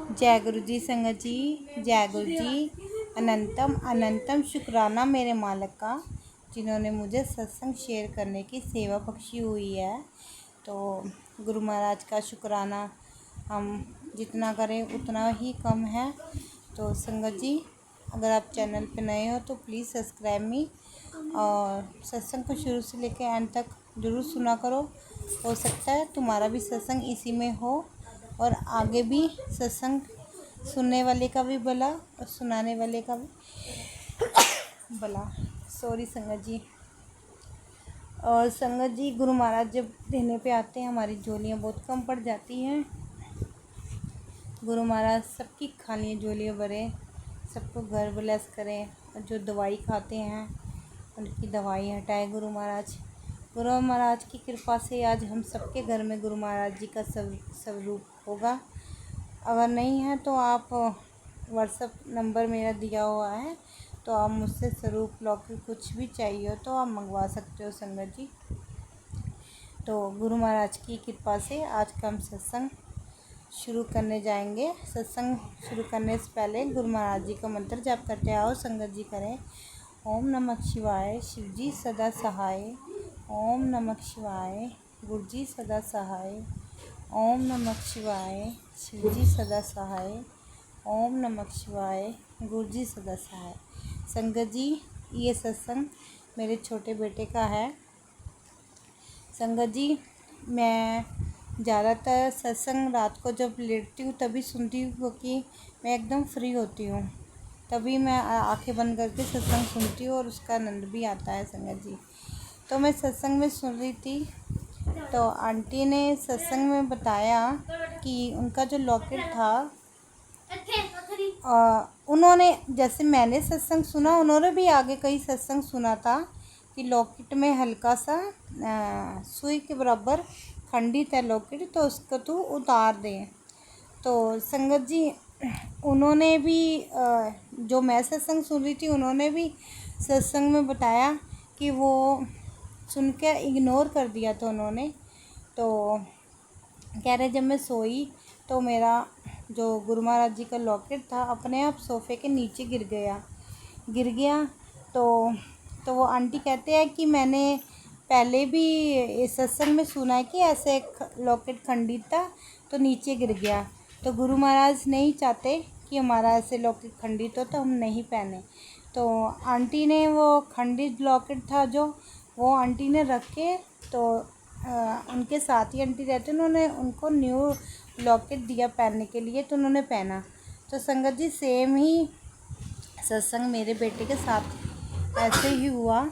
जय गुरु जी संगत जी, जय गुरु जी। अनंतम अनंतम शुक्राना मेरे मालिक का, जिन्होंने मुझे सत्संग शेयर करने की सेवा बख्शी हुई है। तो गुरु महाराज का शुक्राना हम जितना करें उतना ही कम है। तो संगत जी, अगर आप चैनल पे नए हो तो प्लीज़ सब्सक्राइब मी और सत्संग को शुरू से लेकर एंड तक ज़रूर सुना करो। हो सकता है तुम्हारा भी सत्संग इसी में हो और आगे भी सत्संग सुनने वाले का भी भला और सुनाने वाले का भी भला। सॉरी संगत जी। और संगत जी, गुरु महाराज जब देने पे आते हैं हमारी झोलियाँ बहुत कम पड़ जाती हैं। गुरु महाराज सबकी खाली झोलियाँ भरें, सबको घर ब्लेस करें और जो दवाई खाते हैं उनकी दवाई हटाए गुरु महाराज। गुरु महाराज की कृपा से आज हम सबके घर में गुरु महाराज जी का स्वरूप होगा। अगर नहीं है तो आप व्हाट्सएप नंबर मेरा दिया हुआ है, तो आप मुझसे स्वरूप लौकिक कुछ भी चाहिए हो तो आप मंगवा सकते हो संगत जी। तो गुरु महाराज की कृपा से आज का हम सत्संग शुरू करने जाएंगे। सत्संग शुरू करने से पहले गुरु महाराज जी का मंत्र जाप करते आओ संगत जी। करें ओम नमः शिवाय, शिव जी सदा सहाय। ओम नमः शिवाय, गुरु जी सदा सहाय। ओम नमः शिवाय, शिव जी सदा सहाय। ओम नमः शिवाय, गुरु जी सदा सहाय। संगत जी, ये सत्संग मेरे छोटे बेटे का है। संगत जी, मैं ज़्यादातर सत्संग रात को जब लेटती हूँ तभी सुनती हूँ, क्योंकि मैं एकदम फ्री होती हूँ, तभी मैं आंखें बंद करके सत्संग सुनती हूँ और उसका आनंद भी आता है संगत जी। तो मैं सत्संग में सुन रही थी, तो आंटी ने सत्संग में बताया कि उनका जो लॉकेट था, उन्होंने जैसे मैंने सत्संग सुना, उन्होंने भी आगे कई सत्संग सुना था कि लॉकेट में हल्का सा सुई के बराबर खंडित है लॉकेट, तो उसको तू उतार दे। तो संगत जी, उन्होंने भी जो मैं सत्संग सुन रही थी, उन्होंने भी सत्संग में बताया कि वो सुन के इग्नोर कर दिया था उन्होंने। तो कह रहे जब मैं सोई तो मेरा जो गुरु महाराज जी का लॉकेट था अपने आप सोफ़े के नीचे गिर गया। तो वो आंटी कहते हैं कि मैंने पहले भी इस सत्संग में सुना है कि ऐसे लॉकेट खंडित था तो नीचे गिर गया। तो गुरु महाराज नहीं चाहते कि हमारा ऐसे लॉकेट खंडित हो तो हम नहीं पहने। तो आंटी ने वो खंडित लॉकेट था जो वो आंटी ने रख के, तो उनके साथ ही आंटी रहते, उन्होंने उनको न्यू लॉकेट दिया पहनने के लिए, तो उन्होंने पहना। तो संगत जी, सेम ही सत्संग मेरे बेटे के साथ ऐसे ही हुआ।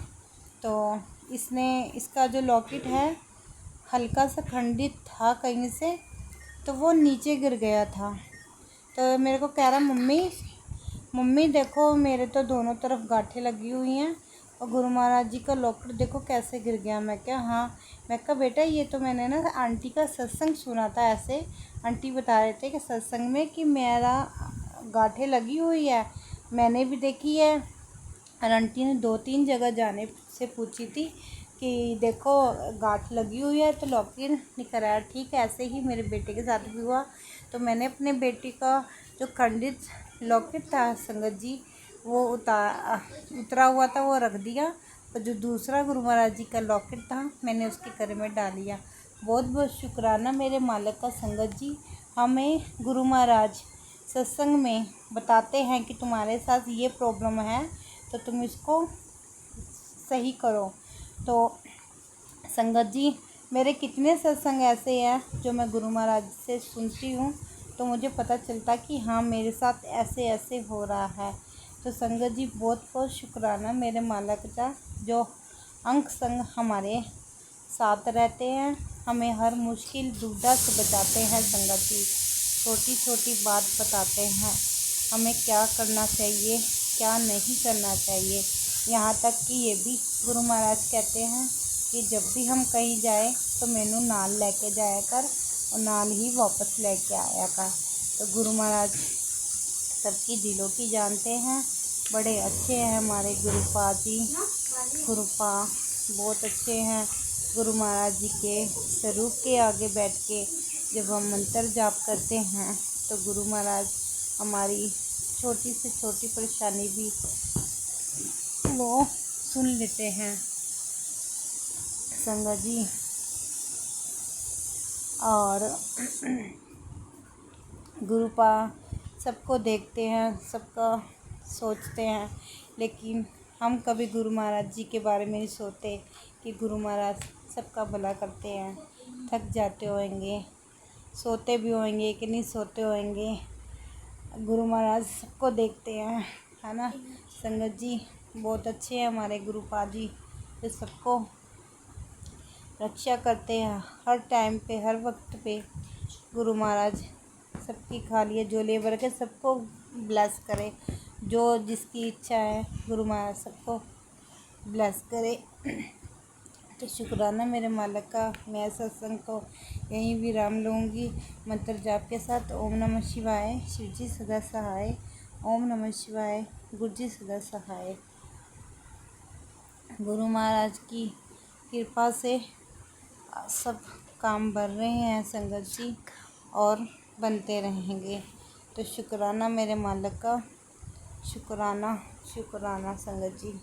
तो इसका जो लॉकेट है हल्का सा खंडित था कहीं से, तो वो नीचे गिर गया था। तो मेरे को कह रहा मम्मी देखो मेरे तो दोनों तरफ गांठें लगी हुई हैं और गुरु महाराज जी का लॉकेट देखो कैसे गिर गया। मैं क्या हाँ, मैं कहा बेटा ये तो मैंने ना आंटी का सत्संग सुना था। ऐसे आंटी बता रहे थे कि सत्संग में कि मेरा गांठें लगी हुई है, मैंने भी देखी है। और आंटी ने 2-3 जगह जाने से पूछी थी कि देखो गांठ लगी हुई है तो लॉकेट नहीं कराया। ठीक है, ऐसे ही मेरे बेटे के साथ भी हुआ। तो मैंने अपने बेटे का जो खंडित लॉकेट था संगत जी, वो उतरा हुआ था, वो रख दिया, और जो दूसरा गुरु महाराज जी का लॉकेट था मैंने उसके घर में डाल लिया। बहुत बहुत शुक्राना मेरे मालिक का संगत जी। हमें गुरु महाराज सत्संग में बताते हैं कि तुम्हारे साथ ये प्रॉब्लम है तो तुम इसको सही करो। तो संगत जी, मेरे कितने सत्संग ऐसे हैं जो मैं गुरु महाराज से सुनती हूँ तो मुझे पता चलता कि हाँ मेरे साथ ऐसे ऐसे हो रहा है। तो संगत जी, बहुत बहुत शुक्राना मेरे मालिक का, जो अंग संग हमारे साथ रहते हैं, हमें हर मुश्किल दुविधा से बचाते हैं। संगत जी, छोटी छोटी बात बताते हैं हमें क्या करना चाहिए क्या नहीं करना चाहिए। यहाँ तक कि ये भी गुरु महाराज कहते हैं कि जब भी हम कहीं जाए तो मैनू नाल लेके जाया कर और नाल ही वापस लेके आया कर। तो गुरु महाराज सबकी दिलों की जानते हैं, बड़े अच्छे हैं हमारे गुरुपा जी। गुरुपा बहुत अच्छे हैं। गुरु महाराज जी के स्वरूप के आगे बैठ के जब हम मंत्र जाप करते हैं तो गुरु महाराज हमारी छोटी से छोटी परेशानी भी वो सुन लेते हैं संगत जी। और गुरुपा सबको देखते हैं, सबका सोचते हैं, लेकिन हम कभी गुरु महाराज जी के बारे में नहीं सोचते कि गुरु महाराज सबका भला करते हैं। थक जाते होंगे, सोते भी होंगे कि नहीं सोते होंगे, गुरु महाराज सबको देखते हैं, है ना संगत जी। बहुत अच्छे हैं हमारे गुरुपा जी, जो सबको रक्षा करते हैं हर टाइम पे, हर वक्त पे। गुरु महाराज सबकी खाली झोली भर के सबको ब्लेस करे, जो जिसकी इच्छा है गुरु महाराज सबको ब्लेस करे। तो शुक्राना मेरे मालिक का। मैं सत्संग को यहीं विराम लूँगी मंत्र जाप के साथ। ओम नमः शिवाय, शिव जी सदा सहाय। ओम नमः शिवाय, गुरु जी सदा सहाय। गुरु महाराज की कृपा से सब काम बन रहे हैं संगत जी, और बनते रहेंगे। तो शुक्राना मेरे मालिक का, शुक्राना शुक्राना संगत जी।